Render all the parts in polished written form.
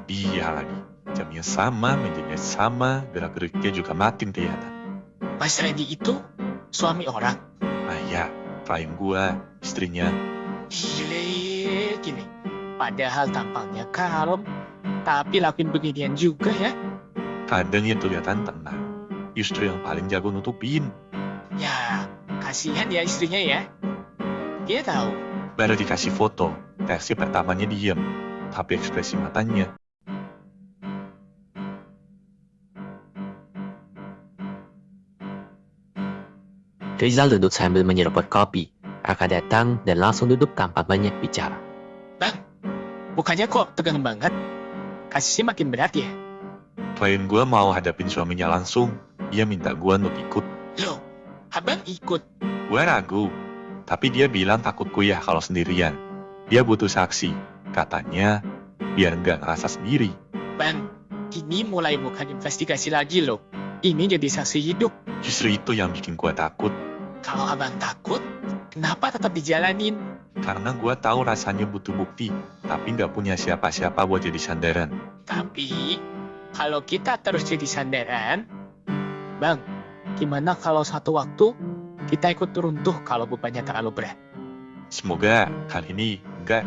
Iya lagi, jamnya sama, mejanya sama, gerak-geriknya juga makin kelihatan. Mas Randy itu suami orang. Ah ya, klien gua, istrinya. Gile, gini. Padahal tampangnya kalem, tapi lakuin beginian juga ya. Kadang yang kelihatan tenang, justru yang paling jago nutupin. Ya, kasihan ya istrinya ya. Dia tahu. Baru dikasih foto, reaksi pertamanya diem, tapi ekspresi matanya. Rizal duduk sambil menyeruput kopi. Raka datang dan langsung duduk tanpa banyak bicara. Bang, bukannya kok tegang banget? Kasusnya makin berat ya? Klien gua mau hadapin suaminya langsung, dia minta gua untuk ikut. Loh, abang ikut. Gua ragu, tapi dia bilang takut kuliah kalau sendirian. Dia butuh saksi, katanya biar nggak ngerasa sendiri. Bang, ini mulai bukan investigasi lagi loh. Ini jadi saksi hidup. Justru itu yang bikin gua takut, Kalau abang takut, kenapa tetap dijalanin? karena gua tahu rasanya butuh bukti, tapi nggak punya siapa-siapa buat jadi sandaran. Tapi, kalau kita terus jadi sandaran, Bang, gimana kalau satu waktu kita ikut runtuh kalau bebannya terlalu berat? Semoga kali ini enggak.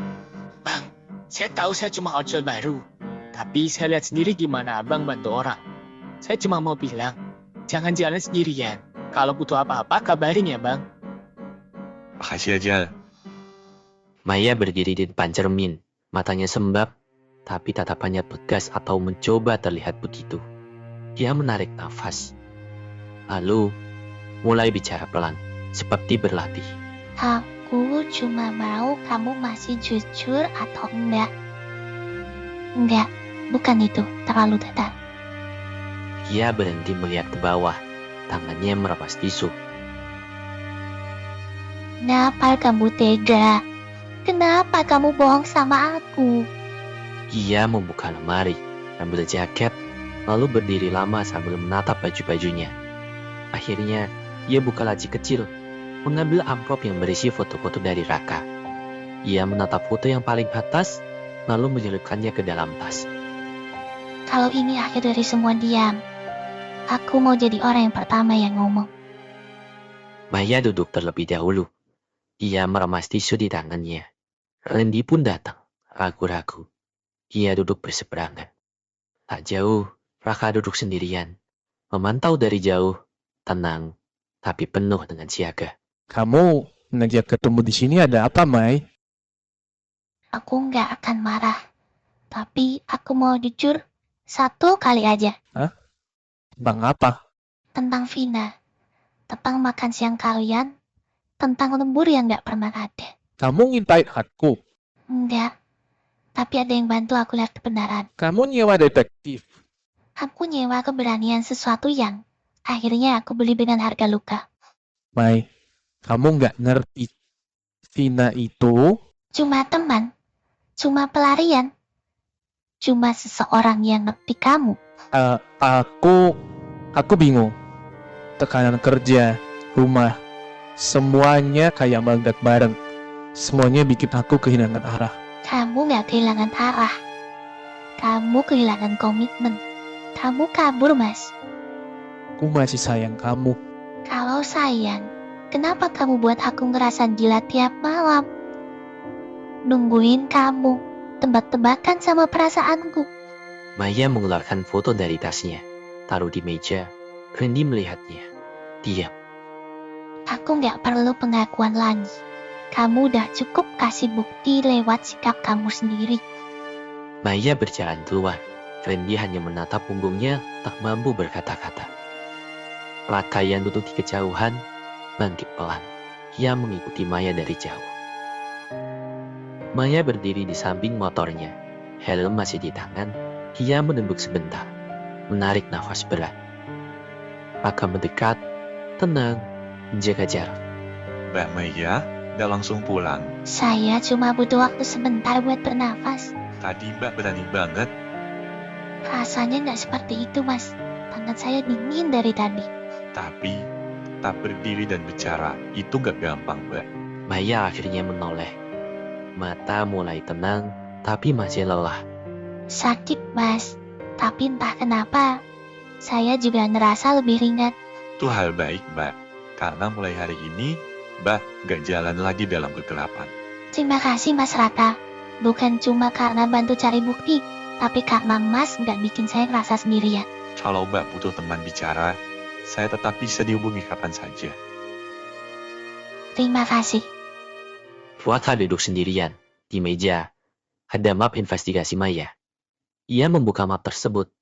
Bang, saya tahu saya cuma ojol baru, tapi saya lihat sendiri gimana abang bantu orang. Saya cuma mau bilang, jangan jalan sendirian. Kalau butuh apa-apa, kabarin ya bang. Makasih aja. Maya berdiri di depan cermin. Matanya sembab, tapi tatapannya tegas atau mencoba terlihat begitu. Dia menarik nafas. Lalu, mulai bicara pelan, seperti berlatih. Aku cuma mau kamu masih jujur atau enggak. Enggak, bukan itu, terlalu datar. Dia berhenti melihat ke bawah. Tangannya merapas tisu. Kenapa kamu tega? Kenapa kamu bohong sama aku? Dia membuka lemari, ambil jaket, lalu berdiri lama sambil menatap baju-bajunya. Akhirnya, ia buka laci kecil, mengambil amplop yang berisi foto-foto dari Raka. Ia menatap foto yang paling atas, lalu menyelipkannya ke dalam tas. Kalau ini akhir dari semua diam. Aku mau jadi orang yang pertama yang ngomong. Maya duduk terlebih dahulu. Ia meremas tisu di tangannya. Randy pun datang, ragu-ragu. Ia duduk berseberangan. Tak jauh, Raka duduk sendirian. Memantau dari jauh, tenang, tapi penuh dengan siaga. Kamu ngajak ketemu di sini ada apa, Mai? Aku nggak akan marah. Tapi aku mau jujur, satu kali aja. Bang apa? Tentang Vina. Tentang makan siang kalian. Tentang lembur yang nggak pernah ada. Kamu ngintain aku. Enggak. Tapi ada yang bantu aku lihat kebenaran. Kamu nyewa detektif. Aku nyewa keberanian sesuatu yang akhirnya aku beli dengan harga luka. Mai, kamu nggak ngerti. Vina itu Cuma teman. Cuma pelarian. Cuma seseorang yang ngerti kamu. aku bingung. Tekanan kerja, rumah, semuanya kayak meledak bareng. Semuanya bikin aku kehilangan arah. Kamu gak kehilangan arah. Kamu kehilangan komitmen. Kamu kabur, Mas. Aku masih sayang kamu. Kalau sayang, kenapa kamu buat aku ngerasa gila tiap malam? Nungguin kamu, tebak-tebakan sama perasaanku. Maya mengeluarkan foto dari tasnya, taruh di meja. Randy melihatnya. Diam. Aku gak perlu pengakuan lagi. Kamu udah cukup kasih bukti lewat sikap kamu sendiri. Maya berjalan keluar. Randy hanya menatap punggungnya, tak mampu berkata-kata. Raka yang duduk di kejauhan, bangkit pelan. Ia mengikuti Maya dari jauh. Maya berdiri di samping motornya. Helm masih di tangan. Ia menunduk sebentar, menarik nafas berat. Raka mendekat, tenang, menjaga jarak. Mbak Maya, nggak langsung pulang. Saya cuma butuh waktu sebentar buat bernafas. Tadi Mbak berani banget. Rasanya nggak seperti itu, Mas. Tangan saya dingin dari tadi. Tapi, tetap berdiri dan bicara, itu nggak gampang, Mbak. Maya akhirnya menoleh. Mata mulai tenang, tapi masih lelah. Sakit, Mas. Tapi entah kenapa, saya juga ngerasa lebih ringan. Itu hal baik, Mbak. Karena mulai hari ini, Mbak gak jalan lagi dalam kegelapan. Terima kasih, Mas Raka. Bukan cuma karena bantu cari bukti, tapi karena Mas nggak bikin saya ngerasa sendirian. Kalau Mbak butuh teman bicara, saya tetap bisa dihubungi kapan saja. Terima kasih. Fuata duduk sendirian. Di meja, ada map investigasi Maya. Ia membuka map tersebut,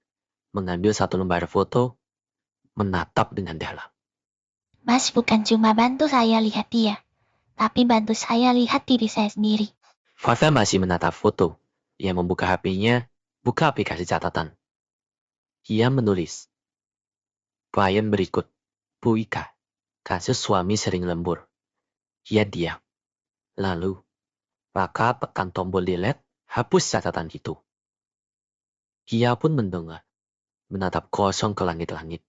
mengambil satu lembar foto, menatap dengan dalam. Mas bukan cuma bantu saya lihat dia, tapi bantu saya lihat diri saya sendiri. Fuata masih menatap foto. Ia membuka HP-nya, buka aplikasi catatan. Ia menulis. Klien berikut, Bu Ika. Kasus suami sering lembur. Ia diam. Lalu, Raka tekan tombol delete, hapus catatan itu. Ia pun mendengar, menatap kosong ke langit-langit.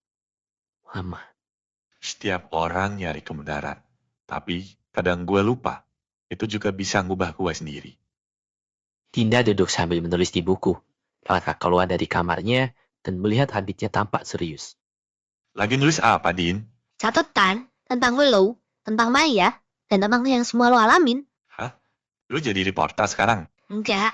Lama. Setiap orang nyari kebenaran. Tapi kadang gue lupa. Itu juga bisa ngubah gue sendiri. Dinda duduk sambil menulis di buku. Raka keluar dari kamarnya dan melihat adiknya tampak serius. Lagi nulis apa, Din? Catatan tentang lo, tentang Maya, dan tentang yang semua lo alamin. Lu jadi reporter sekarang? Enggak.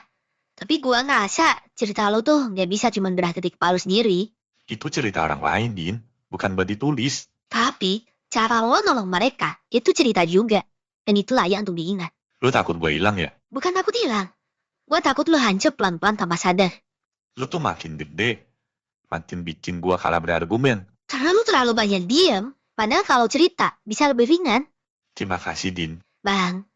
Tapi gua ngerasa cerita lo tuh nggak bisa cuma berarti di kepala lo sendiri. Itu cerita orang lain, Din. Bukan buat ditulis. Tapi cara lo nolong mereka itu cerita juga. Dan itu layak untuk diingat. Lu takut gue hilang ya? Bukan takut hilang. Gua takut lo hancur pelan-pelan tanpa sadar. Lu tuh makin gede. Makin bikin gue kalah berargumen. Karena lo terlalu banyak diem. Padahal kalau cerita bisa lebih ringan. Terima kasih, Din. Bang,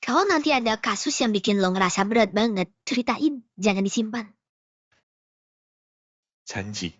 kalau nanti ada kasus yang bikin lo ngerasa berat banget, ceritain. Jangan disimpan. Janji.